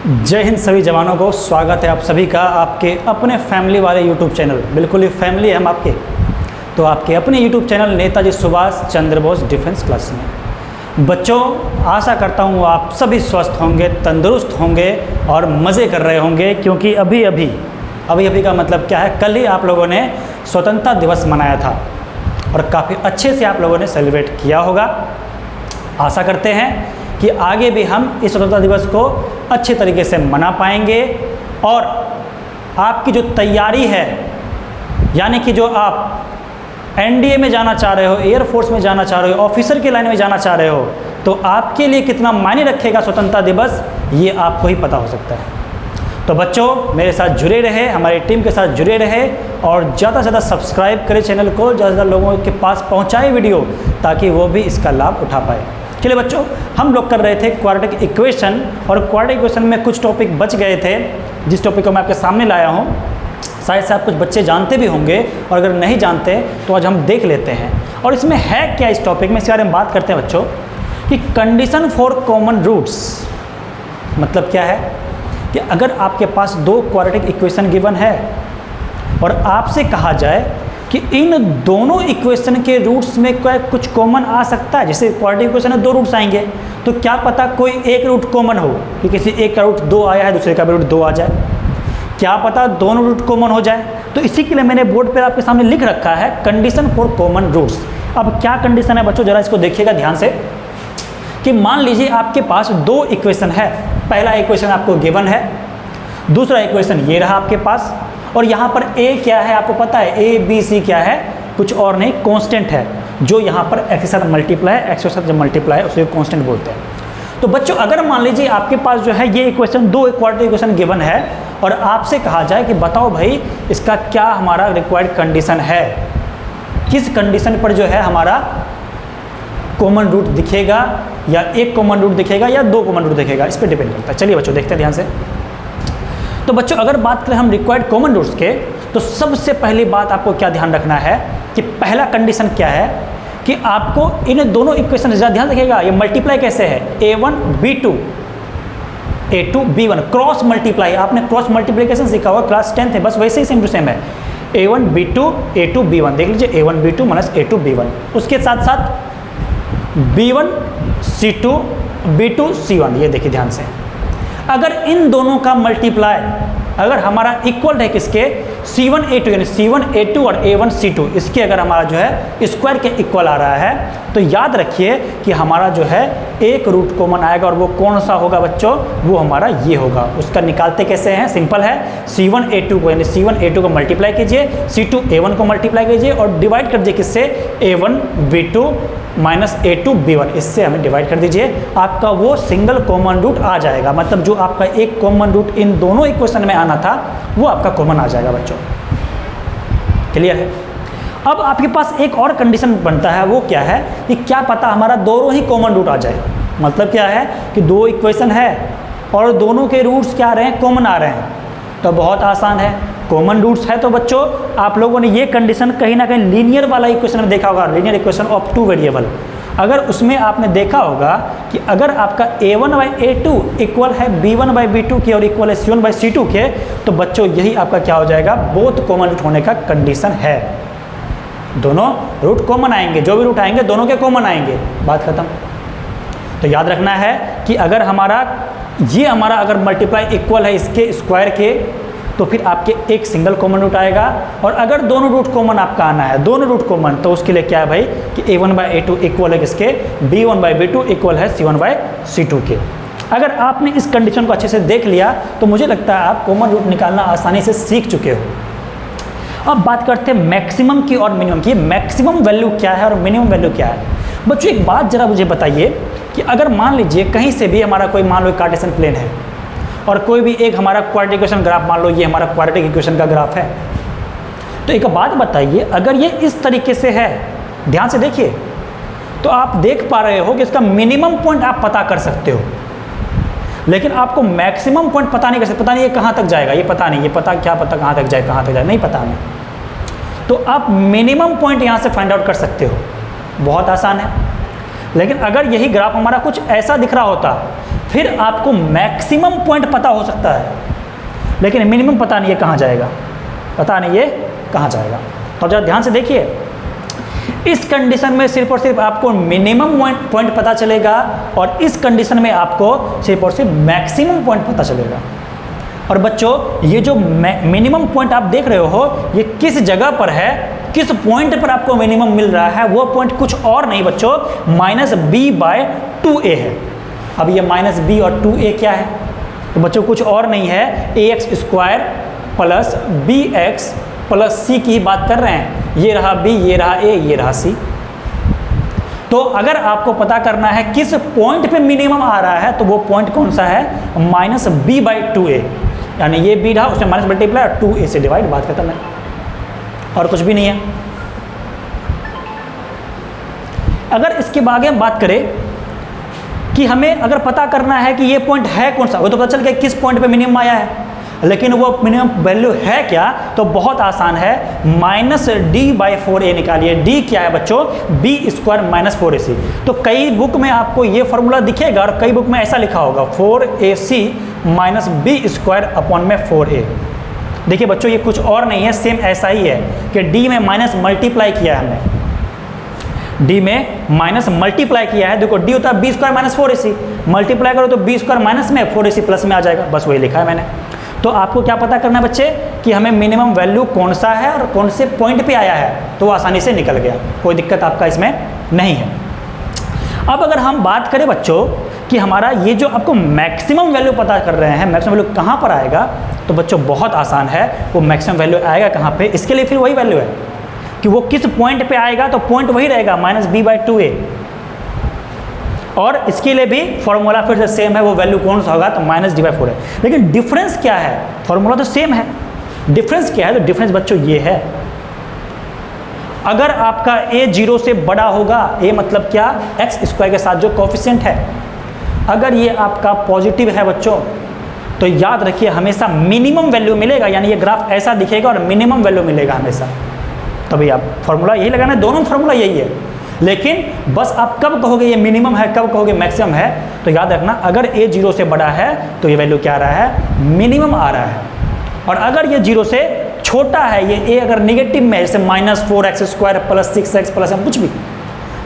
जय हिंद सभी जवानों को। स्वागत है आप सभी का आपके अपने फैमिली वाले यूट्यूब चैनल, बिल्कुल ही फैमिली है हम आपके, तो आपके अपने YouTube channel Netaji Subhash Chandra Bose defence class में। बच्चों, आशा करता हूँ आप सभी स्वस्थ होंगे, तंदुरुस्त होंगे और मज़े कर रहे होंगे, क्योंकि अभी अभी का मतलब क्या है, कल ही आप लोगों ने स्वतंत्रता दिवस मनाया था और काफ़ी अच्छे से आप लोगों ने सेलिब्रेट किया होगा। आशा करते हैं कि आगे भी हम इस स्वतंत्रता दिवस को अच्छे तरीके से मना पाएंगे और आपकी जो तैयारी है, यानी कि जो आप एनडीए में जाना चाह रहे हो, एयरफोर्स में जाना चाह रहे हो, ऑफिसर की लाइन में जाना चाह रहे हो, तो आपके लिए कितना मायने रखेगा स्वतंत्रता दिवस, ये आपको ही पता हो सकता है। तो बच्चों, मेरे साथ जुड़े रहे, हमारी टीम के साथ जुड़े रहे और ज़्यादा से ज़्यादा सब्सक्राइब करें चैनल को, ज़्यादा से ज़्यादा लोगों के पास पहुँचाए वीडियो, ताकि वो भी इसका लाभ उठा पाए। चलिए बच्चों, हम लोग कर रहे थे क्वाड्रेटिक इक्वेशन और क्वाड्रेटिक इक्वेशन में कुछ टॉपिक बच गए थे, जिस टॉपिक को मैं आपके सामने लाया हूँ। शायद से आप कुछ बच्चे जानते भी होंगे और अगर नहीं जानते तो आज हम देख लेते हैं। और इसमें है क्या, इस टॉपिक में इसके बारे में बात करते हैं बच्चों कि कंडीशन फॉर कॉमन रूट्स। मतलब क्या है कि अगर आपके पास दो क्वाड्रेटिक इक्वेशन गिवन है और आपसे कहा जाए कि इन दोनों इक्वेशन के रूट्स में कुछ कॉमन आ सकता है, जैसे क्वाड्रेटिक इक्वेशन में दो रूट्स आएंगे, तो क्या पता कोई एक रूट कॉमन हो, कि किसी एक का रूट 2 आया है, दूसरे का भी रूट 2 आ जाए, क्या पता दोनों रूट कॉमन हो जाए। तो इसी के लिए मैंने बोर्ड पर आपके सामने लिख रखा है कंडीशन फॉर कॉमन रूट्स। अब क्या कंडीशन है बच्चों, जरा इसको देखिएगा ध्यान से, कि मान लीजिए आपके पास दो इक्वेशन है। पहला इक्वेशन आपको गिवन है, दूसरा इक्वेशन ये रहा आपके पास, और यहाँ पर a क्या है आपको पता है, a b c क्या है, कुछ और नहीं, कांस्टेंट है, जो यहाँ पर x के साथ मल्टीप्लाई है, x के साथ जब मल्टीप्लाई है उसे कांस्टेंट बोलते हैं। तो बच्चों, अगर मान लीजिए आपके पास जो है ये इक्वेशन, दो क्वाड्रेटिक इक्वेशन गिवन है और आपसे कहा जाए कि बताओ भाई इसका क्या हमारा रिक्वायर्ड कंडीशन है, किस कंडीशन पर जो है हमारा कॉमन रूट दिखेगा, या एक कॉमन रूट दिखेगा या दो कॉमन रूट दिखेगा, इस पर डिपेंड करता है। चलिए बच्चों देखते हैं ध्यान से। तो बच्चों, अगर बात करें हम रिक्वायर्ड कॉमन रूट्स के, तो सबसे पहली बात आपको क्या ध्यान रखना है कि पहला कंडीशन क्या है कि आपको इन दोनों इक्वेशन से ध्यान रखिएगा, ये मल्टीप्लाई कैसे है, a1 b2 a2 b1, cross multiply. आपने क्रॉस मल्टीप्लिकेशन सीखा हुआ क्लास 10th है, बस वैसे ही सेम टू सेम है, a1 b2 a2 b1। देख लीजिए a1 b2 minus a2 b1, उसके साथ साथ b1 c2 b2 c1। ये देखिए ध्यान से, अगर इन दोनों का मल्टीप्लाई अगर हमारा इक्वल है किसके, c1 a2, यानी c1 a2 और a1 c2, इसके अगर हमारा जो है स्क्वायर के इक्वल आ रहा है, तो याद रखिए कि हमारा जो है एक रूट कॉमन आएगा, और वो कौन सा होगा बच्चों, वो हमारा ये होगा। उसका निकालते कैसे हैं, सिंपल है, c1 a2 को, यानी c1 a2 को मल्टीप्लाई कीजिए, c2 a1 को मल्टीप्लाई कीजिए और डिवाइड कर दीजिए किससे, a1 b2 minus a2 b1, इससे हमें डिवाइड कर दीजिए, आपका वो सिंगल कॉमन रूट आ जाएगा। मतलब जो आपका एक कॉमन रूट इन दोनों इक्वेशन में आना था, वो आपका कॉमन आ जाएगा बच्चों। क्लियर है। अब आपके पास एक और कंडीशन बनता है, वो क्या है कि क्या पता हमारा दोनों ही कॉमन रूट आ जाए। मतलब क्या है कि दो इक्वेशन है और दोनों के रूट्स क्या आ रहे हैं, कॉमन आ रहे हैं, तो बहुत आसान है। कॉमन रूट्स है तो बच्चों आप लोगों ने ये कंडीशन कहीं ना कहीं लीनियर वाला इक्वेशन में देखा होगा, linear equation of two variable. अगर उसमें आपने देखा होगा कि अगर आपका a1 बाई a2 इक्वल है b1 बाई b2 के और इक्वल है c1 बाई c2 के, तो बच्चों यही आपका क्या हो जाएगा, बोथ कॉमन रूट होने का कंडीशन है। दोनों रूट कॉमन आएंगे, जो भी रूट आएंगे दोनों के कॉमन आएंगे, बात खत्म। तो याद रखना है कि अगर हमारा ये हमारा अगर मल्टीप्लाई इक्वल है इसके स्क्वायर के, तो फिर आपके एक सिंगल कॉमन रूट आएगा। और अगर दोनों रूट कॉमन आपका आना है, दोनों रूट कॉमन, तो उसके लिए क्या है भाई कि a1 बाई a2 इक्वल है किसके, b1 बाई b2 इक्वल है c1 बाई c2 के। अगर आपने इस कंडीशन को अच्छे से देख लिया, तो मुझे लगता है आप कॉमन रूट निकालना आसानी से सीख चुके हो। अब बात करते हैं मैक्सिमम की और मिनिमम की। मैक्सिमम वैल्यू क्या है और मिनिमम वैल्यू क्या है। बच्चों एक बात जरा मुझे बताइए कि अगर मान लीजिए कहीं से भी हमारा कोई, मान लो कार्टेशियन प्लेन है और कोई भी एक हमारा क्वाड्रेटिक इक्वेशन ग्राफ, मान लो ये हमारा क्वाड्रेटिक इक्वेशन का ग्राफ है, तो एक बात बताइए, अगर ये इस तरीके से है, ध्यान से देखिए, तो आप देख पा रहे हो कि इसका मिनिमम पॉइंट आप पता कर सकते हो, लेकिन आपको मैक्सिमम पॉइंट पता नहीं कर सकते। पता नहीं ये कहाँ तक जाएगा, ये पता नहीं, ये पता क्या पता कहाँ तक जाए, कहाँ तक जाए नहीं पता हमें। तो आप मिनिमम पॉइंट यहाँ से फाइंड आउट कर सकते हो, बहुत आसान है। लेकिन अगर यही ग्राफ हमारा कुछ ऐसा दिख रहा होता फिर आपको मैक्सिमम पॉइंट पता हो सकता है, लेकिन मिनिमम पता नहीं है कहाँ जाएगा, पता नहीं है कहाँ जाएगा। तो जरा ध्यान से देखिए, इस कंडीशन में सिर्फ और सिर्फ आपको मिनिमम पॉइंट पता चलेगा और इस कंडीशन में आपको सिर्फ और सिर्फ मैक्सिमम पॉइंट पता चलेगा। और बच्चों ये जो मिनिमम पॉइंट आप देख रहे हो, ये किस जगह पर है, किस पॉइंट पर आपको मिनिमम मिल रहा है, वो पॉइंट कुछ और नहीं बच्चों, -b/2a है। अब ये -b और 2a क्या है? तो बच्चों कुछ और नहीं है, ax² plus bx plus c की ही बात कर रहे हैं। ये रहा b, ये रहा a, ये रहा c। तो अगर आपको पता करना है किस पॉइंट पे मिनिमम आ रहा है, तो वो पॉइंट कौन सा है, -b/2a, यानी ये b रहा, उसमें माइनस मल्टीप्लाई और 2a से डिवाइड, बात खत्म है, और कुछ भी नहीं है। अगर इसके आगे हम बात करें कि हमें अगर पता करना है कि ये पॉइंट है कौन सा, वो तो पता चल गया किस पॉइंट पे मिनिमम आया है, लेकिन वो मिनिमम वैल्यू है क्या, तो बहुत आसान है, -d/4a निकालिए। d क्या है बच्चों, b² - 4ac। तो कई बुक में आपको ये फॉर्मूला दिखेगा और कई बुक में ऐसा लिखा होगा 4ac - b²/4a। देखिए बच्चों ये कुछ और नहीं है, सेम ऐसा ही है कि d में माइनस मल्टीप्लाई किया है हमने, d में माइनस मल्टीप्लाई किया है। देखो d होता है b² - 4ac, मल्टीप्लाई करो तो b² माइनस में 4ac प्लस में आ जाएगा, बस वही लिखा है मैंने। तो आपको क्या पता करना है बच्चे कि हमें मिनिमम वैल्यू कौन सा है और कौन से पॉइंट पे आया है, तो वो आसानी से निकल गया, कोई दिक्कत आपका इसमें नहीं है। अब अगर हम बात करें बच्चों कि हमारा ये जो आपको मैक्सिमम वैल्यू पता कर रहे हैं, मैक्सिमम वैल्यू कहाँ पर आएगा, तो बच्चों बहुत आसान है, वो मैक्सिमम वैल्यू आएगा कहाँ पे, इसके लिए फिर वही वैल्यू है कि वो किस पॉइंट पे आएगा, तो पॉइंट वही रहेगा -b/2a। और इसके लिए भी फॉर्मूला फिर से सेम है, वो वैल्यू कौन सा होगा, तो -d/4 है। लेकिन डिफरेंस क्या है, फॉर्मूला तो सेम है, डिफरेंस क्या है, तो डिफरेंस बच्चों ये है, अगर आपका a 0 से बड़ा होगा, a मतलब क्या, x² के साथ जो कोफिशिएंट है, अगर ये आपका पॉजिटिव है बच्चों, तो याद रखिए हमेशा मिनिमम वैल्यू मिलेगा, यानी ये ग्राफ ऐसा दिखेगा और मिनिमम वैल्यू मिलेगा हमेशा। तभी आप फॉर्मूला यही लगाना है, दोनों फॉर्मूला यही है, लेकिन बस आप कब कहोगे ये मिनिमम है, कब कहोगे मैक्सिमम है, तो याद रखना अगर a 0 से बड़ा है तो ये वैल्यू क्या आ रहा है, मिनिमम आ रहा है। और अगर ये 0 से छोटा है, ये a अगर निगेटिव में, जैसे -4x² plus 6x plus m कुछ भी,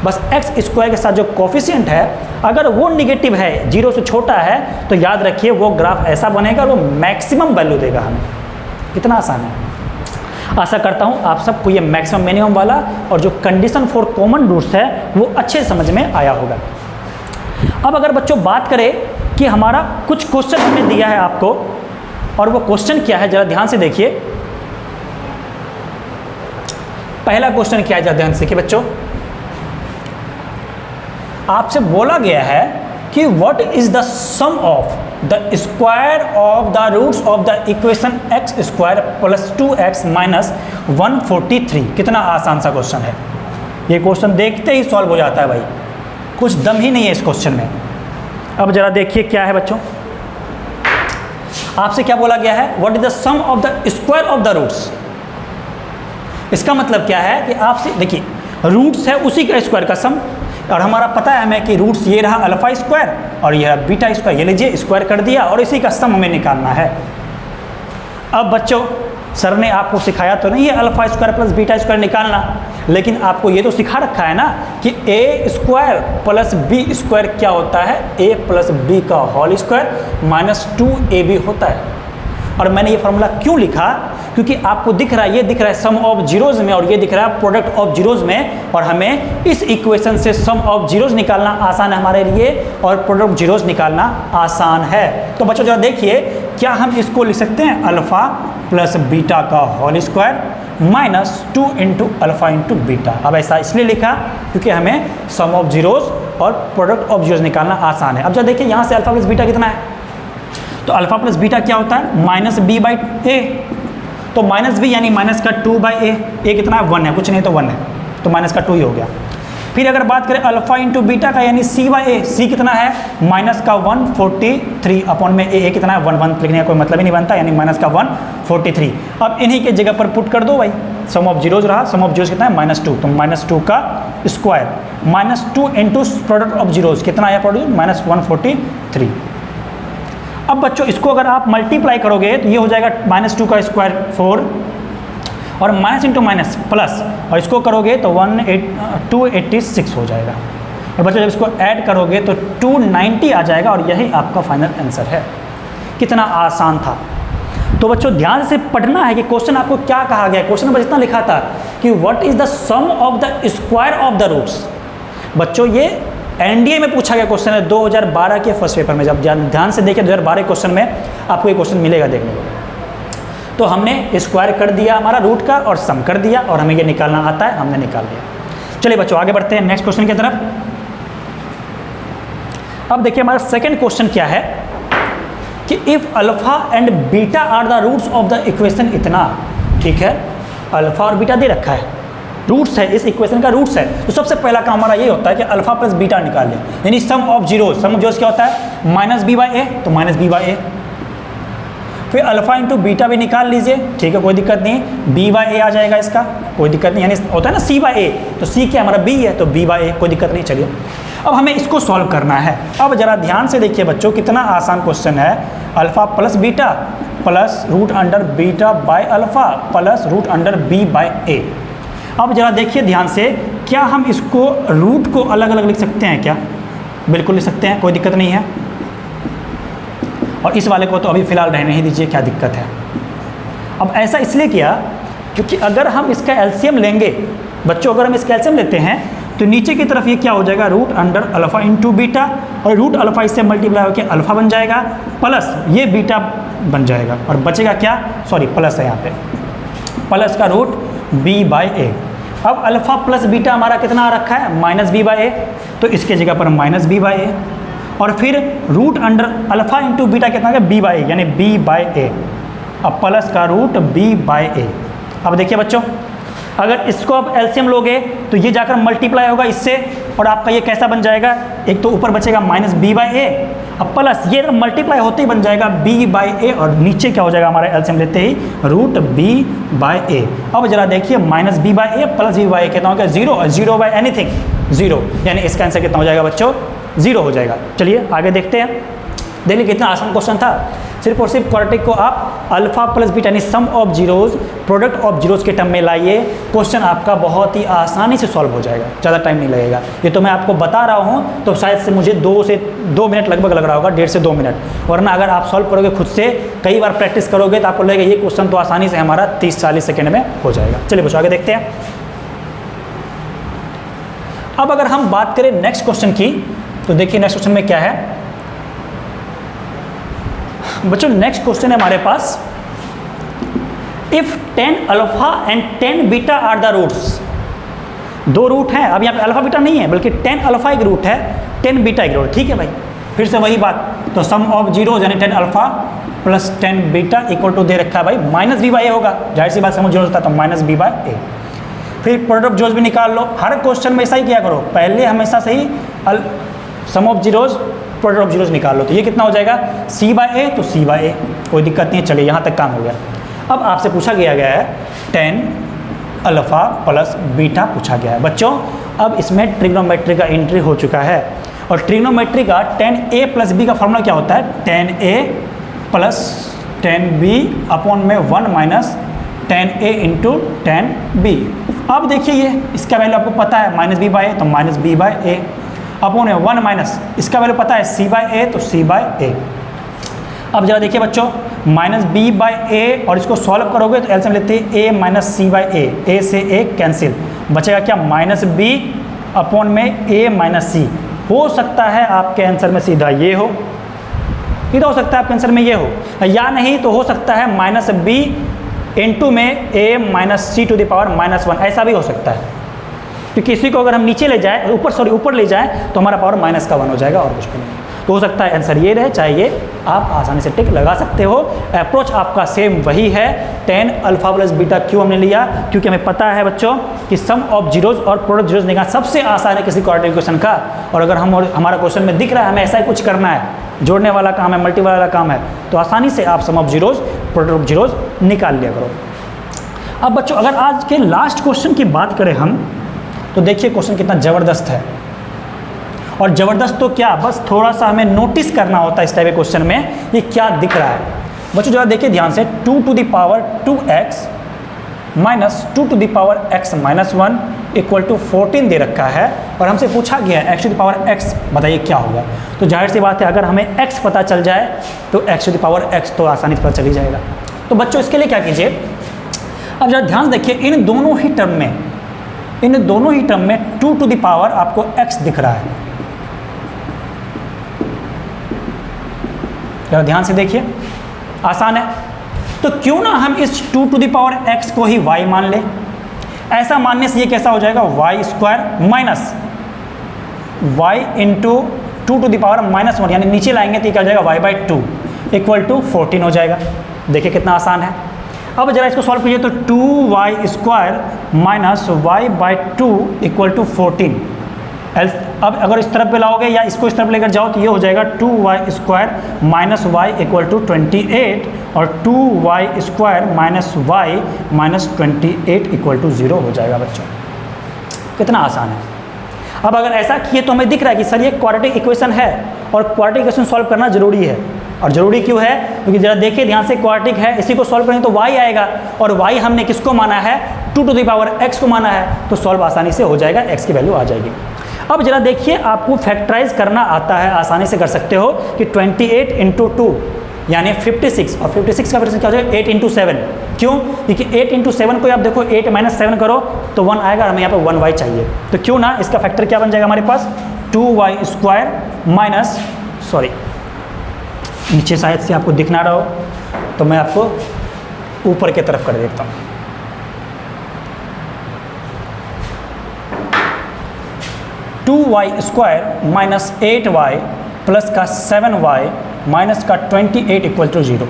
बस x² के साथ जो कोफिशिएंट है अगर वो निगेटिव है, 0 से छोटा है, तो याद रखिए वो ग्राफ ऐसा बनेगा, वो मैक्सिमम वैल्यू देगा हमें। कितना आसान है। आशा करता हूँ आप सबको ये मैक्सिमम मिनिमम वाला और जो कंडीशन फॉर कॉमन रूट्स है वो अच्छे समझ में आया होगा। अब अगर बच्चों बात करें कि हमारा कुछ क्वेश्चन हमने दिया है आपको, और वो क्वेश्चन क्या है जरा ध्यान से देखिए। पहला क्वेश्चन क्या है, जरा ध्यान से देखिए बच्चों, आपसे बोला गया है कि what is the sum of the square of the roots of the equation x² plus 2x minus 143। कितना आसान सा क्वेश्चन है, ये क्वेश्चन देखते ही सॉल्व हो जाता है भाई, कुछ दम ही नहीं है इस क्वेश्चन में। अब जरा देखिए क्या है बच्चों, आपसे क्या बोला गया है, what is the sum of the square of the roots. इसका मतलब क्या है कि आपसे देखिए रूट्स है उसी का स्क्वायर का सम, और हमारा पता है हमें कि रूट्स ये रहा α² और ये रहा β², ये लीजिए स्क्वायर कर दिया और इसी का सम हमें निकालना है। अब बच्चों सर ने आपको सिखाया तो नहीं है α² प्लस β² निकालना, लेकिन आपको ये तो सिखा रखा है ना कि a² प्लस b² क्या होता है, a प्लस b का होल स्क्वायर माइनस 2ab होता है। और मैंने ये फॉर्मूला क्यों लिखा, क्योंकि आपको दिख रहा है, ये दिख रहा है सम ऑफ जीरोज़ में और ये दिख रहा है प्रोडक्ट ऑफ जीरोज़ में, और हमें इस इक्वेशन से सम ऑफ जीरोज़ निकालना आसान है हमारे लिए और प्रोडक्ट ऑफ जीरोज़ निकालना आसान है। तो बच्चों जरा देखिए, क्या हम इसको लिख सकते हैं अल्फ़ा प्लस बीटा का whole square minus 2 into alpha into beta. अब ऐसा इसलिए लिखा क्योंकि हमें सम ऑफ जीरोज़ और प्रोडक्ट ऑफ जीरोज़ निकालना आसान है। अब जरा देखिए यहाँ से अल्फ़ा प्लस बीटा कितना है, तो अल्फ़ा प्लस बीटा क्या होता है, -b/a, तो -b यानी माइनस का 2/a, a कितना है 1 है, कुछ नहीं तो 1 है, तो माइनस का 2 ही हो गया। फिर अगर बात करें अल्फ़ा इंटू बीटा का यानी c/a, c कितना है माइनस का 143 अपॉन में a कितना है 1 लिखने का कोई मतलब ही नहीं बनता, यानी माइनस का 143। अब इन्हीं के जगह पर पुट कर दो भाई, सम ऑफ जीरोज रहा, सम ऑफ जीरोज कितना है -2, तो -2 का square -2 into product of zeros कितना आया प्रोडक्ट -143। अब बच्चों इसको अगर आप मल्टीप्लाई करोगे तो ये हो जाएगा -2 का स्क्वायर 4 और माइनस इंटू माइनस प्लस, और इसको करोगे तो 286 हो जाएगा। और बच्चों जब इसको ऐड करोगे तो 290 आ जाएगा और यही आपका फाइनल आंसर है। कितना आसान था। तो बच्चों ध्यान से पढ़ना है कि क्वेश्चन आपको क्या कहा गया है। क्वेश्चन में इतना लिखा था कि what is the sum of the square of the roots. बच्चों ये एनडीए में पूछा गया क्वेश्चन है 2012 के फर्स्ट पेपर में। जब ध्यान से देखिए 2012 क्वेश्चन में आपको ये क्वेश्चन मिलेगा देखने को। तो हमने स्क्वायर कर दिया हमारा रूट का और सम कर दिया और हमें ये निकालना आता है, हमने निकाल दिया। चलिए बच्चों आगे बढ़ते हैं नेक्स्ट क्वेश्चन की तरफ। अब देखिए हमारा सेकंड क्वेश्चन क्या है कि if alpha and beta are the roots of the equation इतना, ठीक है, अल्फा और बीटा दे रखा है, रूट्स है, इस इक्वेशन का रूट्स है। तो सबसे पहला काम हमारा ये होता है कि अल्फा प्लस बीटा निकाल लें, यानी sum of zeros. Sum of zeros क्या होता है -b/a, तो -b/a। फिर अल्फा इंटू बीटा भी निकाल लीजिए, ठीक है, कोई दिक्कत नहीं, b/a आ जाएगा इसका, कोई दिक्कत नहीं। यानी होता है ना c/a, तो c क्या हमारा b है तो b/a, कोई दिक्कत नहीं। चलिए अब हमें इसको सॉल्व करना है। अब जरा ध्यान से देखिए बच्चों कितना आसान क्वेश्चन है। Alpha plus beta plus root under beta by alpha plus root under b/a। अब जरा देखिए ध्यान से, क्या हम इसको रूट को अलग अलग लिख सकते हैं क्या? बिल्कुल लिख सकते हैं, कोई दिक्कत नहीं है। और इस वाले को तो अभी फ़िलहाल रहने ही दीजिए, क्या दिक्कत है। अब ऐसा इसलिए किया क्योंकि अगर हम इसका एलसीएम लेंगे बच्चों, अगर हम इसका एलसीएम लेते हैं तो नीचे की तरफ ये क्या हो जाएगा root under alpha into beta, और रूट अल्फा इससे मल्टीप्लाई होकर अल्फा बन जाएगा प्लस ये बीटा बन जाएगा और बचेगा क्या, सॉरी प्लस है यहाँ पे, प्लस का रूट b/a। अब अल्फा प्लस बीटा हमारा कितना आ रखा है -b/a, तो इसके जगह पर -b/a और फिर root under alpha into beta कितना है b/a, यानी b/a, अब प्लस का रूट b/a। अब देखिए बच्चों अगर इसको आप एलसीएम लोगे तो ये जाकर मल्टीप्लाई होगा इससे और आपका ये कैसा बन जाएगा, एक तो ऊपर बचेगा -b/a, अब प्लस ये मल्टीप्लाई होते ही बन जाएगा b/a और नीचे क्या हो जाएगा हमारा एलसीएम लेते ही रूट b/a। अब जरा देखिए -b/a प्लस b/a कितना हो गया 0, और 0 बाय एनीथिंग 0, यानी इसका आंसर कितना हो जाएगा बच्चों 0 हो जाएगा। चलिए आगे देखते हैं। देखिए कितना आसान क्वेश्चन था। सिर्फ और सिर्फ क्वाड्रेटिक को आप अल्फा प्लस बीटा यानी sum of zeros product of zeros के टर्म में लाइए, क्वेश्चन आपका बहुत ही आसानी से सॉल्व हो जाएगा, ज़्यादा टाइम नहीं लगेगा। ये तो मैं आपको बता रहा हूँ तो शायद से मुझे 2 मिनट लगभग लग रहा होगा, 1.5 से 2 मिनट, वरना अगर आप सॉल्व करोगे खुद से कई बार प्रैक्टिस करोगे तो आपको लगेगा ये क्वेश्चन तो आसानी से हमारा 30-40 सेकेंड में हो जाएगा। चलिए बच्चों आगे देखते हैं। अब अगर हम बात करें नेक्स्ट क्वेश्चन की तो देखिए नेक्स्ट क्वेश्चन में क्या है बच्चों। नेक्स्ट क्वेश्चन है हमारे पास, if 10 alpha and 10 beta are the roots. 2 root हैं, अब यहाँ पे अल्फा बीटा नहीं है बल्कि 10 अल्फा एक रूट है, 10 बीटा एक रूट, ठीक है भाई। फिर से वही बात, तो सम ऑफ जीरो यानी 10 alpha plus 10 beta equal to दे रखा है भाई -b/a होगा, जाहिर सी बात समझ जीरो होता है तो -b/a। फिर प्रोडक्ट ऑफ जीरोज भी निकाल लो, हर क्वेश्चन में ऐसा ही किया करो, पहले हमेशा से ही sum of zeros product of zeros निकाल लो। तो ये कितना हो जाएगा c/a, तो c/a, कोई दिक्कत नहीं है। चलिए यहाँ तक काम हो गया। अब आपसे पूछा गया है 10 अल्फा प्लस बीटा पूछा गया है बच्चों। अब इसमें ट्रिग्नोमेट्री का एंट्री हो चुका है और ट्रिग्नोमेट्री का 10a प्लस b का फॉर्मूला क्या होता है 10a प्लस 10b अपॉन में 1 माइनस 10a इंटू 10b। अब देखिए ये इसका वैल्यू आपको पता है -b/a, तो -b/a अपॉन में 1 माइनस इसका वैल्यू पता है c/a, तो c/a। अब जरा देखिए बच्चों -b/a और इसको सॉल्व करोगे तो एलसीएम लेते हैं a माइनस c/a, a से a कैंसिल, बचेगा क्या -b अपॉन में a माइनस c। हो सकता है आपके आंसर में सीधा ये हो, सीधा हो सकता है आपके आंसर में ये हो, या नहीं तो हो सकता है -b इंटू में a minus c to the power -1, ऐसा भी हो सकता है। क्योंकि इसी को अगर हम नीचे ले जाए ऊपर ले जाए तो हमारा पावर -1 हो जाएगा और कुछ भी नहीं। तो हो सकता है आंसर ये रहे, चाहे ये आप आसानी से टिक लगा सकते हो। अप्रोच आपका सेम वही है। 10 अल्फा प्लस बीटा क्यों हमने लिया, क्योंकि हमें पता है बच्चों कि सम ऑफ जीरोज और प्रोडक्ट जीरोज निकालना सबसे आसान है किसी क्वाड्रेटिक क्वेश्चन का। और अगर हमारा क्वेश्चन में दिख रहा है हमें ऐसा ही कुछ करना है, जोड़ने वाला काम है, मल्टीप्लाई वाला काम है, तो आसानी से आप sum of zeros product of zeros निकाल लिया करो। अब बच्चों अगर आज के लास्ट क्वेश्चन की बात करें हम तो देखिए क्वेश्चन कितना ज़बरदस्त है और ज़बरदस्त तो क्या, बस थोड़ा सा हमें नोटिस करना होता है इस टाइप के क्वेश्चन में ये क्या दिख रहा है। बच्चों जरा देखिए ध्यान से, 2 to the power 2x minus 2 to the power x minus 1 equal to 14 दे रखा है और हमसे पूछा गया है x to the power x, बताइए क्या होगा। तो जाहिर सी बात है अगर हमें x पता चल जाए तो x to the power x तो आसानी से पता चल ही जाएगा। तो बच्चों इसके लिए क्या कीजिए, अब जरा ध्यान देखिए, इन दोनों ही टर्म में 2 टू द पावर आपको x दिख रहा है। जरा ध्यान से देखिए, आसान है। तो क्यों ना हम इस 2 टू द पावर x को ही y मान लें। ऐसा मानने से ये कैसा हो जाएगा, y square minus y into 2 to the power minus 1, यानी नीचे लाएंगे तो ये क्या हो जाएगा, y बाई 2 इक्वल टू 14 हो जाएगा। देखिए कितना आसान है। अब जरा इसको सॉल्व कीजिए तो 2y square minus y by 2 equal to 14। अब अगर इस तरफ पे लाओगे या इसको इस तरफ लेकर जाओ तो ये हो जाएगा 2y square minus y equal to 28 और 2y square minus y minus 28 equal to 0 हो जाएगा। बच्चों कितना आसान है। अब अगर ऐसा किए तो हमें दिख रहा है कि सर ये क्वाड्रेटिक इक्वेशन है और क्वाड्रेटिक इक्वेशन सॉल्व करना जरूरी है। और ज़रूरी क्यों है, क्योंकि जरा देखिए ध्यान से, क्वाड्रेटिक है, इसी को सॉल्व करेंगे तो y आएगा और y हमने किसको माना है, 2 टू द पावर x को माना है, तो सॉल्व आसानी से हो जाएगा, x की वैल्यू आ जाएगी। अब जरा देखिए, आपको फैक्टराइज करना आता है, आसानी से कर सकते हो कि 28 इंटू 2 यानी 56, और 56 का फिर क्या हो जाएगा 8 इंटू 7। क्यों, क्योंकि 8 इंटू 7 को आप देखो 8 माइनस 7 करो तो 1 आएगा, हमें यहाँ पे 1y चाहिए। तो क्यों ना इसका फैक्टर क्या बन जाएगा हमारे पास, 2y स्क्वायर माइनस, सॉरी नीचे शायद से आपको दिख ना रहा हो तो मैं आपको ऊपर की तरफ कर देता हूँ। Two Y square minus 8y plus का 7y माइनस का 28 इक्वल टू 0।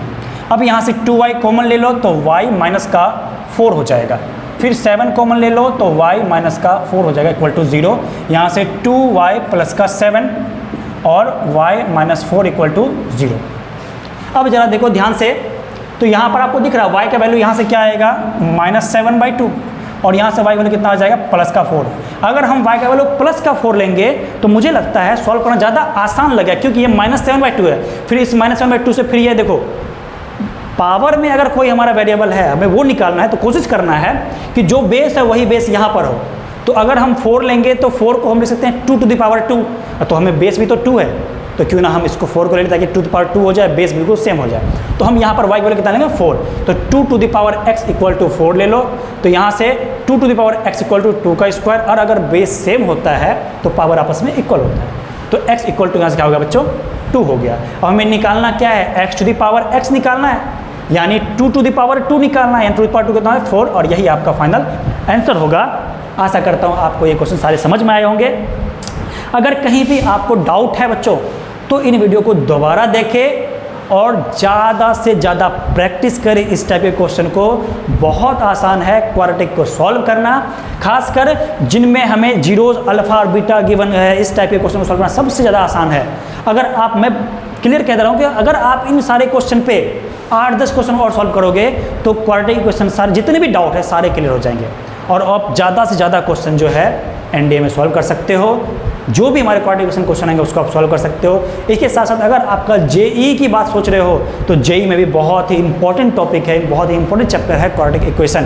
अब यहाँ से 2y कॉमन ले लो तो y माइनस का 4 हो जाएगा, फिर 7 कॉमन ले लो तो y माइनस का 4 हो जाएगा इक्वल टू 0। यहाँ से 2y प्लस का 7 और y माइनस 4 इक्वल टू 0। अब जरा देखो ध्यान से, तो यहाँ पर आपको दिख रहा है y का वैल्यू यहाँ से क्या आएगा, माइनस 7/2 और यहाँ से y वैल्यू कितना आ जाएगा, प्लस का 4। अगर हम y का वैल्यू प्लस का 4 लेंगे तो मुझे लगता है सॉल्व करना ज़्यादा आसान लगेगा, क्योंकि ये माइनस 7/2 है। फिर इस माइनस 7/2 से फिर ये देखो पावर में अगर कोई हमारा वेरिएबल है, हमें वो निकालना है, तो कोशिश करना है कि जो बेस है वही बेस यहाँ पर हो। तो अगर हम 4 लेंगे तो 4 को हम लिख सकते हैं 2 टू द पावर 2, तो हमें बेस भी तो 2 है, तो क्यों ना हम इसको 4 को ले लें ताकि 2 टू द पावर 2 हो जाए, बेस बिल्कुल सेम हो जाए। तो हम यहाँ पर y वैल्यू कितना लेंगे 4, तो 2 to the power x equal to 4 ले लो, तो यहाँ से 2 to the power x equal to 2 का स्क्वायर, और अगर बेस सेम होता है तो पावर आपस में इक्वल होता है, तो x इक्वल टू यहाँ से क्या होगा बच्चों 2 हो गया। अब हमें निकालना क्या है, x to the power x निकालना है, यानी 2 टू द पावर 2 निकालना है, यानी 2 टू द पावर 2 कितना है 4, और यही आपका फाइनल आंसर होगा। आशा करता हूँ आपको ये क्वेश्चन सारे समझ में आए होंगे। अगर कहीं भी आपको डाउट है बच्चों तो इन वीडियो को दोबारा देखें और ज़्यादा से ज़्यादा प्रैक्टिस करें इस टाइप के क्वेश्चन को। बहुत आसान है क्वाड्रेटिक को सॉल्व करना, खासकर जिनमें हमें जीरोज अल्फा और बीटा गिवन है, इस टाइप के क्वेश्चन को सॉल्व करना सबसे ज़्यादा आसान है। अगर आप, मैं क्लियर कह रहा हूँ कि अगर आप इन सारे क्वेश्चन पे 8-10 क्वेश्चन और सॉल्व करोगे तो क्वाड्रेटिक क्वेश्चन सारे जितने भी डाउट है सारे क्लियर हो जाएंगे, और आप ज़्यादा से ज़्यादा क्वेश्चन जो है एनडीए में सॉल्व कर सकते हो। जो भी हमारे क्वाड्रेटिक क्वेश्चन आएंगे उसको आप सॉल्व कर सकते हो। इसके साथ साथ अगर आपका जेई की बात सोच रहे हो तो जेई में भी बहुत ही इंपॉर्टेंट टॉपिक है, बहुत ही इंपॉर्टेंट चैप्टर है क्वाड्रेटिक इक्वेशन,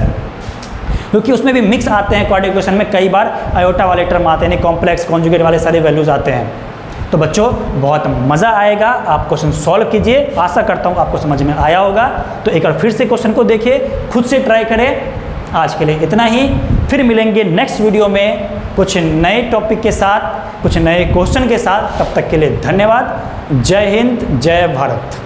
क्योंकि उसमें भी मिक्स आते हैं क्वाड्रेटिक इक्वेशन में, कई बार आयोटा वाले टर्म आते हैं, कॉम्प्लेक्स कॉन्जुगेट वाले सारे वैल्यूज़ आते हैं। तो बच्चों बहुत मज़ा आएगा, आप क्वेश्चन सॉल्व कीजिए, आशा करता हूँ आपको समझ में आया होगा। तो एक बार फिर से क्वेश्चन को देखिए, खुद से ट्राई करें। आज के लिए इतना ही, फिर मिलेंगे नेक्स्ट वीडियो में कुछ नए टॉपिक के साथ, कुछ नए क्वेश्चन के साथ। तब तक के लिए धन्यवाद। जय हिंद, जय भारत।